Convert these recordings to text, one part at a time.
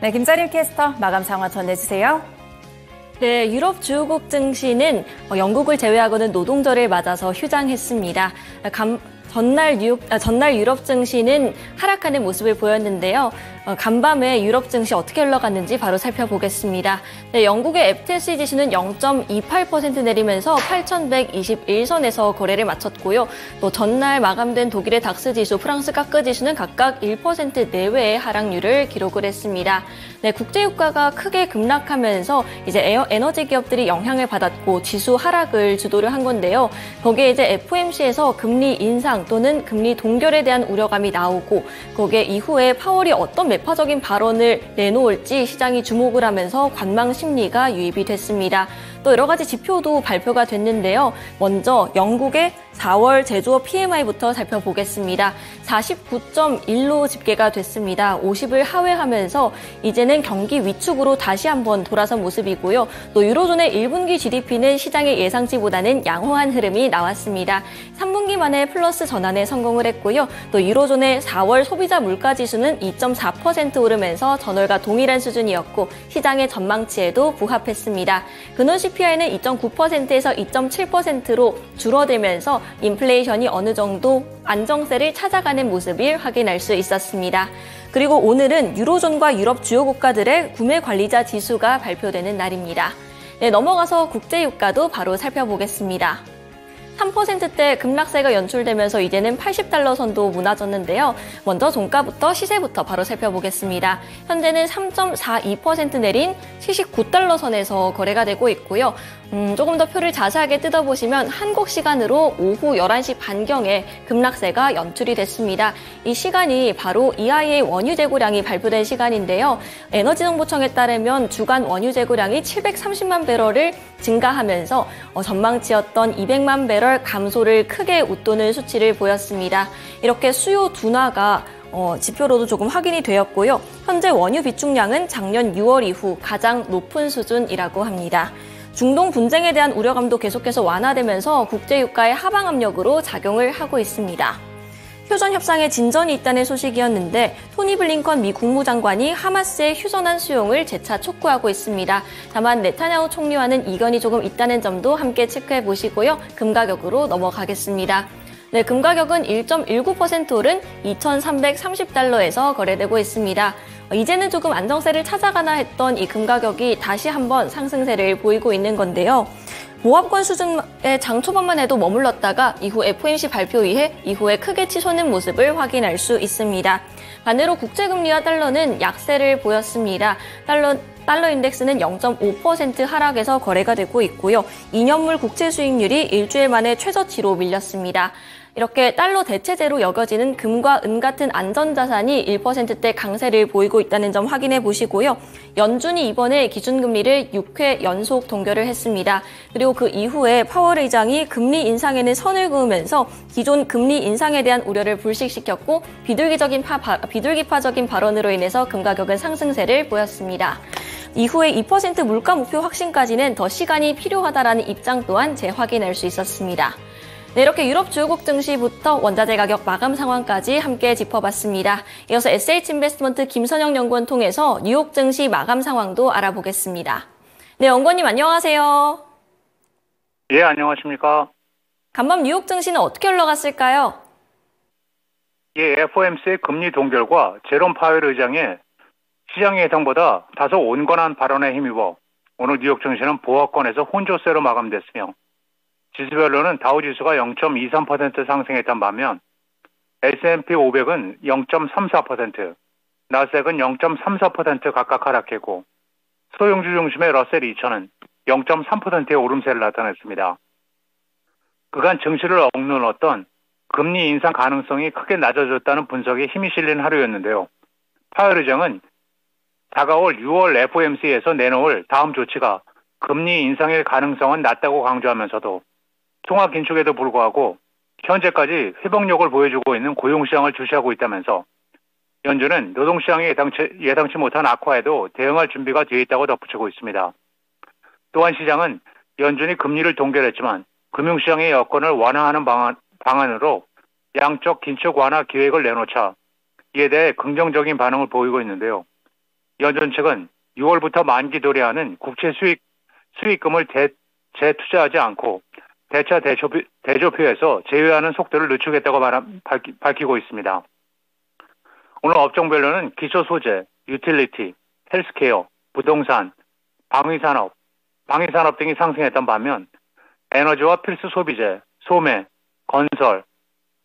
네, 김자림 캐스터 마감 상황 전해주세요. 네, 유럽 주요국 증시는 영국을 제외하고는 노동절을 맞아서 휴장했습니다. 전날 유럽 증시는 하락하는 모습을 보였는데요. 간밤에 유럽 증시 어떻게 흘러갔는지 바로 살펴보겠습니다. 네, 영국의 FTSE 지수는 0.28% 내리면서 8,121선에서 거래를 마쳤고요. 또 전날 마감된 독일의 닥스 지수, 프랑스 카크 지수는 각각 1% 내외의 하락률을 기록을 했습니다. 네, 국제유가가 크게 급락하면서 이제 에너지 기업들이 영향을 받았고 지수 하락을 주도를 한 건데요. 거기에 이제 FOMC에서 금리 인상 또는 금리 동결에 대한 우려감이 나오고 거기에 이후에 파월이 어떤 매파적인 발언을 내놓을지 시장이 주목을 하면서 관망 심리가 유입이 됐습니다. 또 여러 가지 지표도 발표가 됐는데요. 먼저 영국의 4월 제조업 PMI부터 살펴보겠습니다. 49.1로 집계가 됐습니다. 50을 하회하면서 이제는 경기 위축으로 다시 한번 돌아선 모습이고요. 또 유로존의 1분기 GDP는 시장의 예상치보다는 양호한 흐름이 나왔습니다. 3분기 만에 플러스 전환에 성공을 했고요. 또 유로존의 4월 소비자 물가지수는 2.4% 오르면서 전월과 동일한 수준이었고 시장의 전망치에도 부합했습니다. 근원 CPI는 2.9%에서 2.7%로 줄어들면서 인플레이션이 어느 정도 안정세를 찾아가는 모습을 확인할 수 있었습니다. 그리고 오늘은 유로존과 유럽 주요 국가들의 구매 관리자 지수가 발표되는 날입니다. 네, 넘어가서 국제유가도 바로 살펴보겠습니다. 3%대 급락세가 연출되면서 이제는 80달러 선도 무너졌는데요. 먼저 종가부터 시세부터 바로 살펴보겠습니다. 현재는 3.42% 내린 79달러 선에서 거래가 되고 있고요. 조금 더 표를 자세하게 뜯어보시면 한국 시간으로 오후 11시 반경에 급락세가 연출이 됐습니다. 이 시간이 바로 EIA 원유 재고량이 발표된 시간인데요. 에너지정보청에 따르면 주간 원유 재고량이 730만 배럴을 증가하면서 전망치였던 200만 배럴 감소를 크게 웃도는 수치를 보였습니다. 이렇게 수요 둔화가 지표로도 조금 확인이 되었고요. 현재 원유 비축량은 작년 6월 이후 가장 높은 수준이라고 합니다. 중동 분쟁에 대한 우려감도 계속해서 완화되면서 국제유가의 하방 압력으로 작용을 하고 있습니다. 휴전 협상에 진전이 있다는 소식이었는데 토니 블링컨 미 국무장관이 하마스의 휴전안 수용을 재차 촉구하고 있습니다. 다만 네타냐후 총리와는 이견이 조금 있다는 점도 함께 체크해 보시고요. 금 가격으로 넘어가겠습니다. 네, 금 가격은 1.19% 오른 2,330달러에서 거래되고 있습니다. 이제는 조금 안정세를 찾아가나 했던 이 금 가격이 다시 한번 상승세를 보이고 있는 건데요. 모합권 수준의 장 초반만 해도 머물렀다가 이후 FOMC 발표 이후에 크게 치솟는 모습을 확인할 수 있습니다. 반대로 국제금리와 달러는 약세를 보였습니다. 달러 인덱스는 0.5% 하락해서 거래가 되고 있고요. 2년물 국채 수익률이 일주일 만에 최저치로 밀렸습니다. 이렇게 달러 대체제로 여겨지는 금과 은 같은 안전자산이 1%대 강세를 보이고 있다는 점 확인해 보시고요. 연준이 이번에 기준금리를 6회 연속 동결을 했습니다. 그리고 그 이후에 파월 의장이 금리 인상에는 선을 그으면서 기존 금리 인상에 대한 우려를 불식시켰고 비둘기파적인 발언으로 인해서 금 가격은 상승세를 보였습니다. 이후에 2% 물가 목표 확신까지는 더 시간이 필요하다라는 입장 또한 재확인할 수 있었습니다. 네, 이렇게 유럽 주요국 증시부터 원자재 가격 마감 상황까지 함께 짚어봤습니다. 이어서 SH인베스트먼트 김선영 연구원 통해서 뉴욕 증시 마감 상황도 알아보겠습니다. 네, 연구원님 안녕하세요. 예, 안녕하십니까. 간밤 뉴욕 증시는 어떻게 흘러갔을까요? 예, FOMC의 금리 동결과 제롬 파웰 의장의 시장 예상보다 다소 온건한 발언에 힘입어 오늘 뉴욕 증시는 보합권에서 혼조세로 마감됐으며 지수별로는 다우지수가 0.23% 상승했던 반면 S&P 500은 0.34%, 나스닥은 0.34% 각각 하락했고 소형주 중심의 러셀 2000은 0.3%의 오름세를 나타냈습니다. 그간 증시를 억눌렀던 금리 인상 가능성이 크게 낮아졌다는 분석에 힘이 실린 하루였는데요. 파웰 의장은 다가올 6월 FOMC에서 내놓을 다음 조치가 금리 인상의 가능성은 낮다고 강조하면서도 통화 긴축에도 불구하고 현재까지 회복력을 보여주고 있는 고용시장을 주시하고 있다면서 연준은 노동시장이 예상치 못한 악화에도 대응할 준비가 되어 있다고 덧붙이고 있습니다. 또한 시장은 연준이 금리를 동결했지만 금융시장의 여건을 완화하는 방안으로 양적 긴축 완화 계획을 내놓자 이에 대해 긍정적인 반응을 보이고 있는데요. 연준 측은 6월부터 만기 도래하는 국채 수익금을 재투자하지 않고 대차 대조표에서 제외하는 속도를 늦추겠다고 밝히고 있습니다. 오늘 업종별로는 기초소재, 유틸리티, 헬스케어, 부동산, 방위산업 등이 상승했던 반면 에너지와 필수 소비재, 소매, 건설,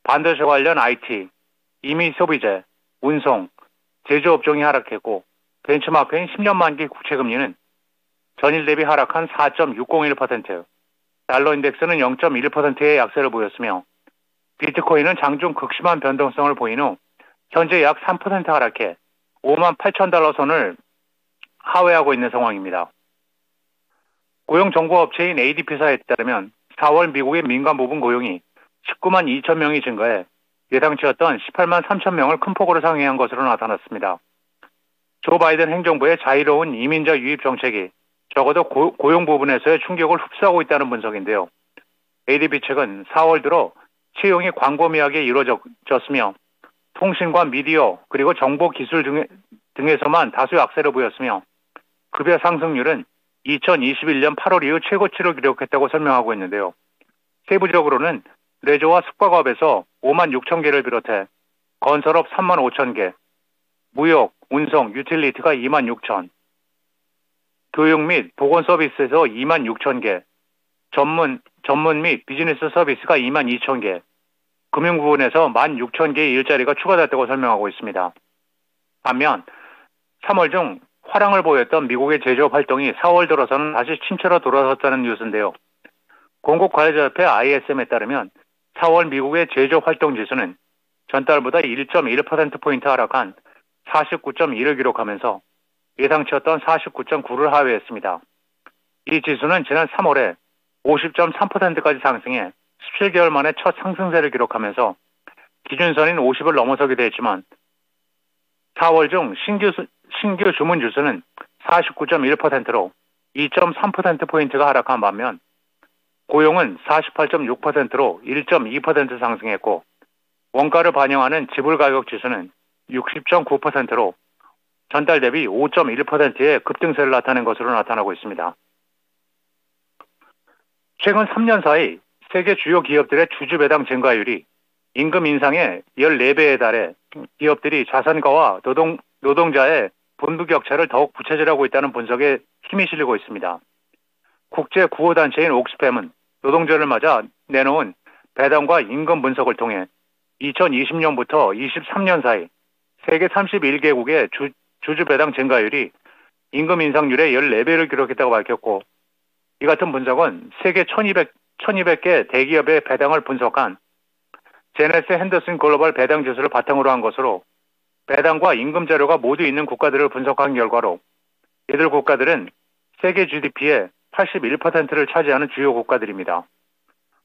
반도체 관련 IT, 임의 소비재, 운송, 제조업종이 하락했고 벤치마크인 10년 만기 국채금리는 전일 대비 하락한 4.601%, 달러 인덱스는 0.1%의 약세를 보였으며 비트코인은 장중 극심한 변동성을 보인 후 현재 약 3% 하락해 5만 8천 달러 선을 하회하고 있는 상황입니다. 고용정보업체인 ADP사에 따르면 4월 미국의 민간 부분 고용이 19만 2천 명이 증가해 예상치였던 18만 3천 명을 큰 폭으로 상회한 것으로 나타났습니다. 조 바이든 행정부의 자유로운 이민자 유입 정책이 적어도 고용 부분에서의 충격을 흡수하고 있다는 분석인데요. ADP 측은 4월 들어 채용이 광범위하게 이루어졌으며 통신과 미디어 그리고 정보기술 등에서만 다수 약세를 보였으며 급여 상승률은 2021년 8월 이후 최고치를 기록했다고 설명하고 있는데요. 세부적으로는 레저와 숙박업에서 5만 6천 개를 비롯해 건설업 3만 5천 개, 무역, 운송, 유틸리티가 2만 6천, 교육 및 보건 서비스에서 2만 6천 개, 전문 및 비즈니스 서비스가 2만 2천 개, 금융 부분에서 1만 6천 개의 일자리가 추가됐다고 설명하고 있습니다. 반면 3월 중 화랑을 보였던 미국의 제조업 활동이 4월 들어서는 다시 침체로 돌아섰다는 뉴스인데요. 공급관리자협회 ISM에 따르면 4월 미국의 제조업 활동 지수는 전달보다 1.1%포인트 하락한 49.1을 기록하면서 예상치였던 49.9를 하회했습니다. 이 지수는 지난 3월에 50.3%까지 상승해 17개월 만에 첫 상승세를 기록하면서 기준선인 50을 넘어서기도 했지만 4월 중 신규 주문 주수는 49.1%로 2.3%포인트가 하락한 반면 고용은 48.6%로 1.2% 상승했고 원가를 반영하는 지불 가격 지수는 60.9%로 전달 대비 5.1%의 급등세를 나타낸 것으로 나타나고 있습니다. 최근 3년 사이 세계 주요 기업들의 주주 배당 증가율이 임금 인상의 14배에 달해 기업들이 자산가와 노동자의 빈부격차를 더욱 부채질하고 있다는 분석에 힘이 실리고 있습니다. 국제 구호단체인 옥스팸은 노동절을 맞아 내놓은 배당과 임금 분석을 통해 2020년부터 23년 사이 세계 31개국의 주주 배당 증가율이 임금 인상률의 14배를 기록했다고 밝혔고 이 같은 분석은 세계 1200개 대기업의 배당을 분석한 제네스 핸더슨 글로벌 배당 지수를 바탕으로 한 것으로 배당과 임금 자료가 모두 있는 국가들을 분석한 결과로 이들 국가들은 세계 GDP의 81%를 차지하는 주요 국가들입니다.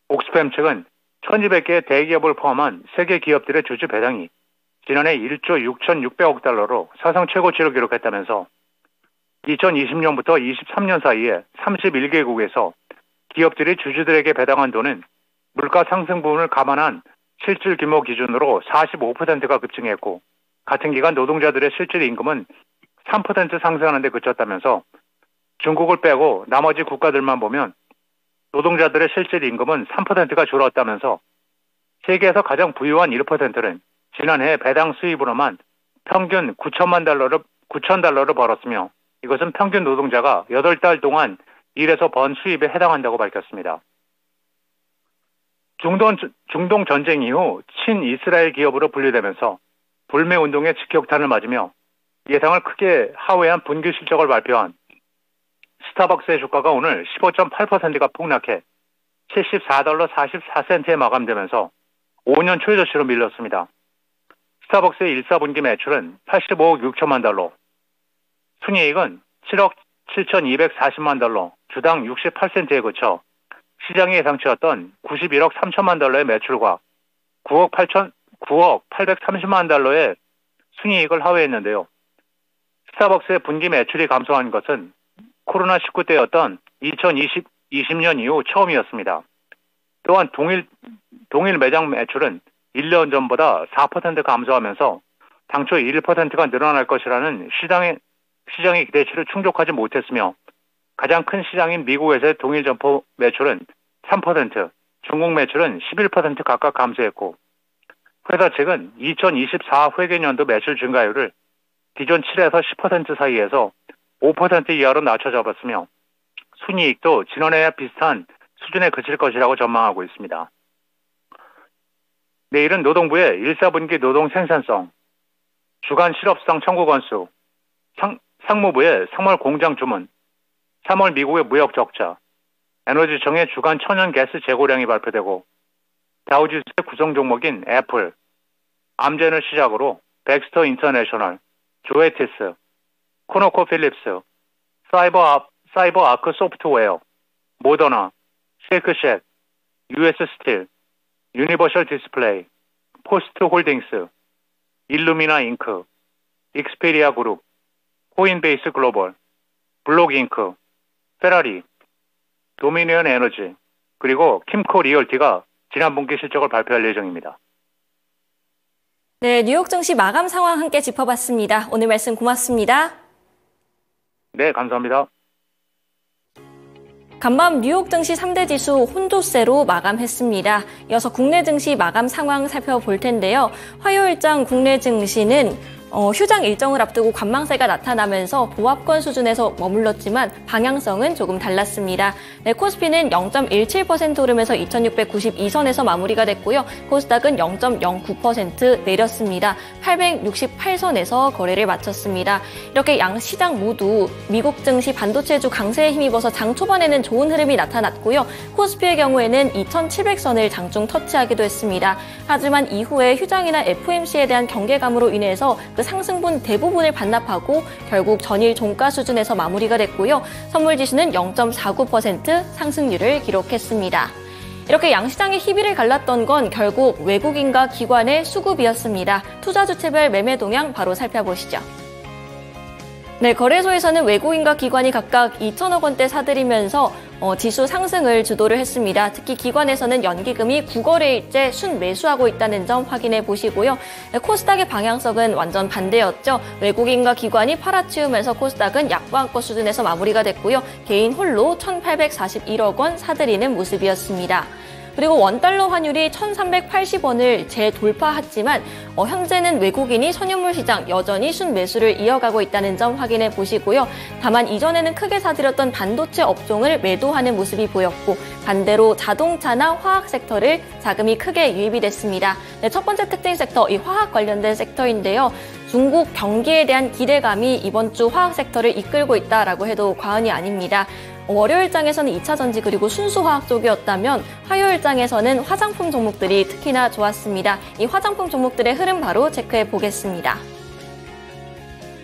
옥스팸 측은 1200개의 대기업을 포함한 세계 기업들의 주주 배당이 지난해 1조 6,600억 달러로 사상 최고치를 기록했다면서 2020년부터 23년 사이에 31개국에서 기업들이 주주들에게 배당한 돈은 물가 상승 부분을 감안한 실질 규모 기준으로 45%가 급증했고 같은 기간 노동자들의 실질 임금은 3% 상승하는 데 그쳤다면서 중국을 빼고 나머지 국가들만 보면 노동자들의 실질 임금은 3%가 줄었다면서 세계에서 가장 부유한 1%는 지난해 배당 수입으로만 평균 9천 달러를 벌었으며 이것은 평균 노동자가 8달 동안 일해서 번 수입에 해당한다고 밝혔습니다. 중동 전쟁 이후 친이스라엘 기업으로 분류되면서 불매 운동의 직격탄을 맞으며 예상을 크게 하회한 분기 실적을 발표한 스타벅스의 주가가 오늘 15.8%가 폭락해 74달러 44센트에 마감되면서 5년 최저치로 밀렸습니다. 스타벅스의 1사분기 매출은 85억 6천만 달러, 순이익은 7억 7,240만 달러, 주당 68센트에 그쳐 시장의 예상치였던 91억 3천만 달러의 매출과 9억 830만 달러의 순이익을 하회했는데요. 스타벅스의 분기 매출이 감소한 것은 코로나19 때였던 2020년 이후 처음이었습니다. 또한 동일 매장 매출은 1년 전보다 4% 감소하면서 당초 1%가 늘어날 것이라는 시장의 기대치를 충족하지 못했으며 가장 큰 시장인 미국에서의 동일 점포 매출은 3%, 중국 매출은 11% 각각 감소했고 회사 측은 2024 회계년도 매출 증가율을 기존 7에서 10% 사이에서 5% 이하로 낮춰 잡았으며 순이익도 지난해와 비슷한 수준에 그칠 것이라고 전망하고 있습니다. 내일은 노동부의 1사분기 노동 생산성, 주간 실업수당 청구 건수, 상무부의 3월 공장 주문, 3월 미국의 무역 적자, 에너지청의 주간 천연가스 재고량이 발표되고 다우지수의 구성 종목인 애플, 암젠을 시작으로 백스터 인터내셔널, 조에티스, 코노코 필립스, 사이버 아크 소프트웨어, 모더나, 쉐이크쉑, US 스틸, 유니버셜 디스플레이, 포스트 홀딩스, 일루미나 잉크, 익스페리아 그룹, 코인베이스 글로벌, 블록 잉크, 페라리, 도미니언 에너지, 그리고 킴코 리얼티가 지난 분기 실적을 발표할 예정입니다. 네, 뉴욕 증시 마감 상황 함께 짚어봤습니다. 오늘 말씀 고맙습니다. 네, 감사합니다. 간밤 뉴욕 증시 3대 지수 혼조세로 마감했습니다. 이어서 국내 증시 마감 상황 살펴볼 텐데요. 화요일장 국내 증시는 휴장 일정을 앞두고 관망세가 나타나면서 보합권 수준에서 머물렀지만 방향성은 조금 달랐습니다. 네, 코스피는 0.17% 오르면서 2692선에서 마무리가 됐고요. 코스닥은 0.09% 내렸습니다. 868선에서 거래를 마쳤습니다. 이렇게 양 시장 모두 미국 증시 반도체주 강세에 힘입어서 장 초반에는 좋은 흐름이 나타났고요. 코스피의 경우에는 2700선을 장중 터치하기도 했습니다. 하지만 이후에 휴장이나 FOMC에 대한 경계감으로 인해서 그 상승분 대부분을 반납하고 결국 전일 종가 수준에서 마무리가 됐고요. 선물지수는 0.49% 상승률을 기록했습니다. 이렇게 양시장의 희비를 갈랐던 건 결국 외국인과 기관의 수급이었습니다. 투자주체별 매매 동향 바로 살펴보시죠. 네, 거래소에서는 외국인과 기관이 각각 2천억 원대 사들이면서 지수 상승을 주도를 했습니다. 특히 기관에서는 연기금이 9거래일째 순매수하고 있다는 점 확인해 보시고요. 네, 코스닥의 방향성은 완전 반대였죠. 외국인과 기관이 팔아치우면서 코스닥은 약보합권 수준에서 마무리가 됐고요. 개인 홀로 1,841억 원 사들이는 모습이었습니다. 그리고 원달러 환율이 1,380원을 재돌파했지만 현재는 외국인이 선유물 시장 여전히 순매수를 이어가고 있다는 점 확인해 보시고요. 다만 이전에는 크게 사들였던 반도체 업종을 매도하는 모습이 보였고 반대로 자동차나 화학 섹터를 자금이 크게 유입이 됐습니다. 네, 첫 번째 특징 섹터, 이 화학 관련된 섹터인데요. 중국 경기에 대한 기대감이 이번 주 화학 섹터를 이끌고 있다라고 해도 과언이 아닙니다. 월요일장에서는 2차전지 그리고 순수화학 쪽이었다면 화요일장에서는 화장품 종목들이 특히나 좋았습니다. 이 화장품 종목들의 흐름 바로 체크해 보겠습니다.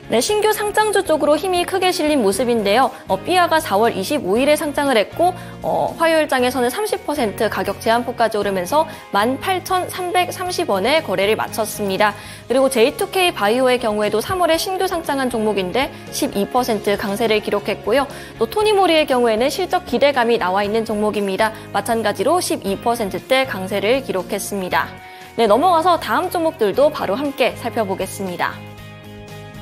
네, 신규 상장주 쪽으로 힘이 크게 실린 모습인데요. 삐아가 4월 25일에 상장을 했고 화요일장에서는 30% 가격 제한폭까지 오르면서 18,330원에 거래를 마쳤습니다. 그리고 J2K 바이오의 경우에도 3월에 신규 상장한 종목인데 12% 강세를 기록했고요. 또 토니모리의 경우에는 실적 기대감이 나와 있는 종목입니다. 마찬가지로 12%대 강세를 기록했습니다. 네, 넘어가서 다음 종목들도 바로 함께 살펴보겠습니다.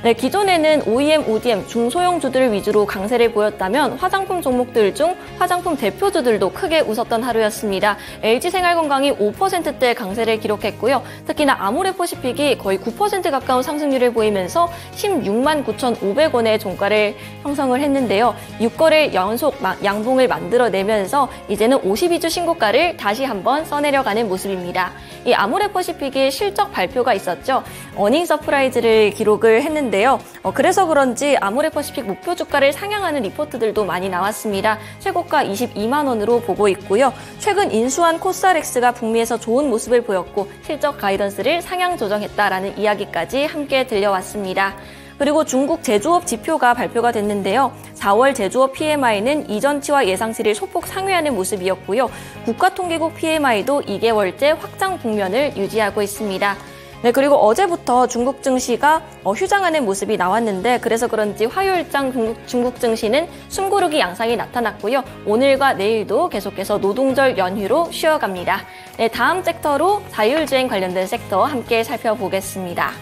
네, 기존에는 OEM, ODM, 중소형주들 위주로 강세를 보였다면 화장품 종목들 중 화장품 대표주들도 크게 웃었던 하루였습니다. LG생활건강이 5%대 강세를 기록했고요. 특히나 아모레퍼시픽이 거의 9% 가까운 상승률을 보이면서 16만 9,500원의 종가를 형성을 했는데요. 6거래일 연속 양봉을 만들어내면서 이제는 52주 신고가를 다시 한번 써내려가는 모습입니다. 이 아모레퍼시픽이 실적 발표가 있었죠. 어닝 서프라이즈를 기록을 했는데 그래서 그런지 아모레퍼시픽 목표 주가를 상향하는 리포트들도 많이 나왔습니다. 최고가 22만 원으로 보고 있고요. 최근 인수한 코스알엑스가 북미에서 좋은 모습을 보였고 실적 가이던스를 상향 조정했다라는 이야기까지 함께 들려왔습니다. 그리고 중국 제조업 지표가 발표가 됐는데요. 4월 제조업 PMI는 이전치와 예상치를 소폭 상회하는 모습이었고요. 국가통계국 PMI도 2개월째 확장 국면을 유지하고 있습니다. 네, 그리고 어제부터 중국 증시가 휴장하는 모습이 나왔는데 그래서 그런지 화요일장 중국 증시는 숨고르기 양상이 나타났고요. 오늘과 내일도 계속해서 노동절 연휴로 쉬어갑니다. 네, 다음 섹터로 자율주행 관련된 섹터 함께 살펴보겠습니다.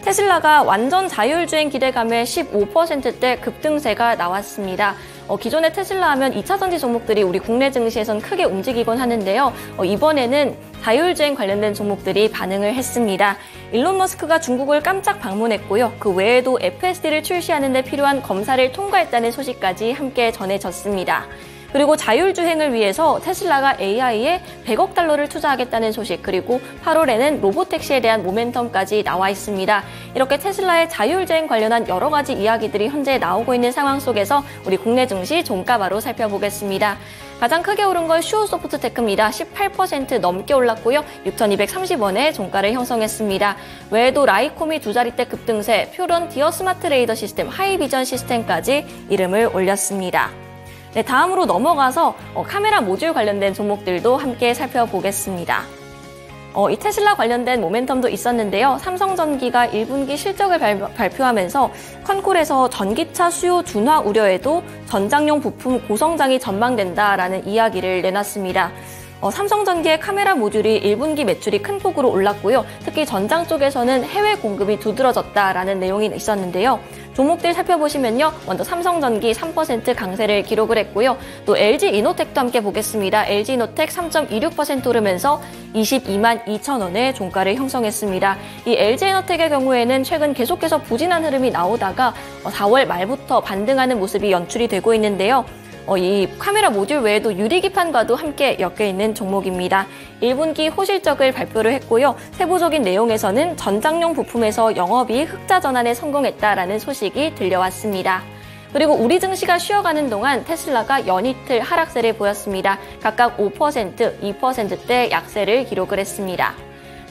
테슬라가 완전 자율주행 기대감에 15%대 급등세가 나왔습니다. 기존의 테슬라 하면 2차 전지 종목들이 우리 국내 증시에선 크게 움직이곤 하는데요. 이번에는 자율주행 관련된 종목들이 반응을 했습니다. 일론 머스크가 중국을 깜짝 방문했고요. 그 외에도 FSD를 출시하는 데 필요한 검사를 통과했다는 소식까지 함께 전해졌습니다. 그리고 자율주행을 위해서 테슬라가 AI에 100억 달러를 투자하겠다는 소식, 그리고 8월에는 로보택시에 대한 모멘텀까지 나와 있습니다. 이렇게 테슬라의 자율주행 관련한 여러 가지 이야기들이 현재 나오고 있는 상황 속에서 우리 국내 증시 종가 바로 살펴보겠습니다. 가장 크게 오른 건 슈어소프트테크입니다. 18% 넘게 올랐고요. 6,230원에 종가를 형성했습니다. 외에도 라이콤이 두 자릿대 급등세, 퓨런 디어 스마트 레이더 시스템, 하이비전 시스템까지 이름을 올렸습니다. 네, 다음으로 넘어가서 카메라 모듈 관련된 종목들도 함께 살펴보겠습니다. 이 테슬라 관련된 모멘텀도 있었는데요. 삼성전기가 1분기 실적을 발표하면서 컨콜에서 전기차 수요 둔화 우려에도 전장용 부품 고성장이 전망된다라는 이야기를 내놨습니다. 삼성전기의 카메라 모듈이 1분기 매출이 큰 폭으로 올랐고요. 특히 전장 쪽에서는 해외 공급이 두드러졌다라는 내용이 있었는데요. 종목들 살펴보시면요. 먼저 삼성전기 3% 강세를 기록을 했고요. 또 LG이노텍도 함께 보겠습니다. LG이노텍 3.26% 오르면서 22만 2천 원의 종가를 형성했습니다. 이 LG이노텍의 경우에는 최근 계속해서 부진한 흐름이 나오다가 4월 말부터 반등하는 모습이 연출이 되고 있는데요. 이 카메라 모듈 외에도 유리기판과도 함께 엮여있는 종목입니다. 1분기 호실적을 발표를 했고요. 세부적인 내용에서는 전장용 부품에서 영업이익 흑자 전환에 성공했다라는 소식이 들려왔습니다. 그리고 우리 증시가 쉬어가는 동안 테슬라가 연이틀 하락세를 보였습니다. 각각 5%, 2%대 약세를 기록을 했습니다.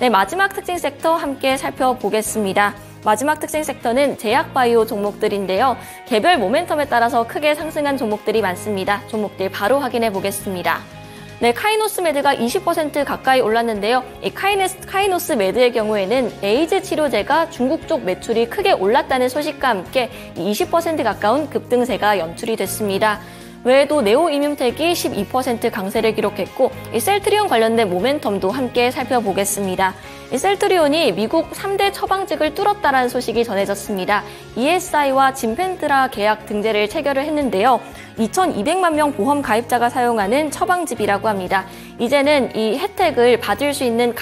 네, 마지막 특징 섹터 함께 살펴보겠습니다. 마지막 특징 섹터는 제약바이오 종목들인데요. 개별 모멘텀에 따라서 크게 상승한 종목들이 많습니다. 종목들 바로 확인해 보겠습니다. 네, 카이노스메드가 20% 가까이 올랐는데요. 이 카이노스메드의 경우에는 에이즈 치료제가 중국 쪽 매출이 크게 올랐다는 소식과 함께 20% 가까운 급등세가 연출이 됐습니다. 외에도 네오이뮨텍이 12% 강세를 기록했고 이 셀트리온 관련된 모멘텀도 함께 살펴보겠습니다. 이 셀트리온이 미국 3대 처방직을 뚫었다라는 소식이 전해졌습니다. ESI와 진펜트라 계약 등재를 체결을 했는데요. 2,200만 명 보험 가입자가 사용하는 처방집이라고 합니다. 이제는 이 혜택을 받을 수 있는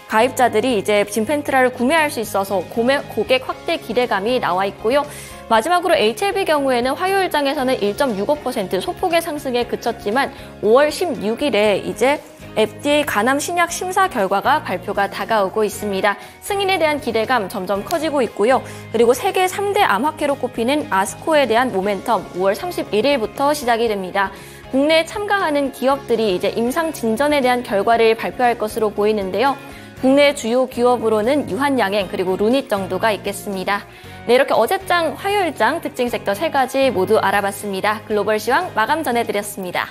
가입자들이 이제 진펜트라를 구매할 수 있어서 고객 확대 기대감이 나와 있고요. 마지막으로 HLB 경우에는 화요일장에서는 1.65% 소폭의 상승에 그쳤지만 5월 16일에 이제 FDA 간암 신약 심사 결과가 발표가 다가오고 있습니다. 승인에 대한 기대감 점점 커지고 있고요. 그리고 세계 3대 암학회로 꼽히는 아스코에 대한 모멘텀 5월 31일부터 시작이 됩니다. 국내에 참가하는 기업들이 이제 임상 진전에 대한 결과를 발표할 것으로 보이는데요. 국내 주요 기업으로는 유한양행 그리고 루닛 정도가 있겠습니다. 네, 이렇게 어제장, 화요일장 특징 섹터 3가지 모두 알아봤습니다. 글로벌 시황 마감 전해드렸습니다.